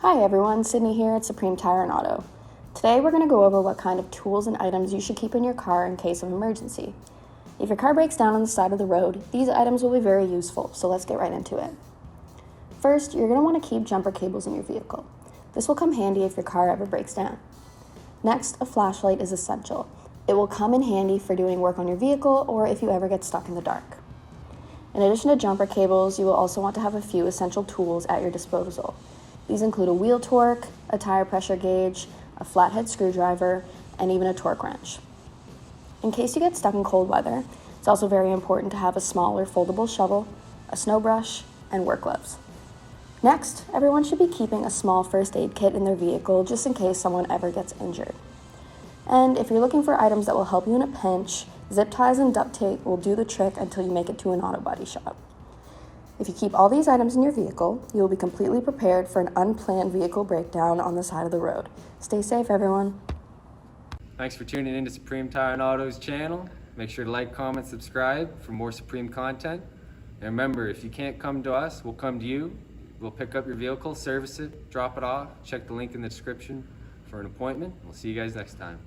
Hi everyone, Sydney here at Supreme Tire and Auto. Today we're going to go over what kind of tools and items you should keep in your car in case of emergency. If your car breaks down on the side of the road, these items will be very useful, so let's get right into it. First, you're going to want to keep jumper cables in your vehicle. This will come handy if your car ever breaks down. Next, a flashlight is essential. It will come in handy for doing work on your vehicle or if you ever get stuck in the dark. In addition to jumper cables, you will also want to have a few essential tools at your disposal. These include a wheel torque, a tire pressure gauge, a flathead screwdriver, and even a torque wrench. In case you get stuck in cold weather, it's also very important to have a smaller foldable shovel, a snow brush, and work gloves. Next, everyone should be keeping a small first aid kit in their vehicle just in case someone ever gets injured. And if you're looking for items that will help you in a pinch, zip ties and duct tape will do the trick until you make it to an auto body shop. If you keep all these items in your vehicle, you will be completely prepared for an unplanned vehicle breakdown on the side of the road. Stay safe, everyone. Thanks for tuning in to Supreme Tire and Auto's channel. Make sure to like, comment, subscribe for more Supreme content. And remember, if you can't come to us, we'll come to you. We'll pick up your vehicle, service it, drop it off. Check the link in the description for an appointment. We'll see you guys next time.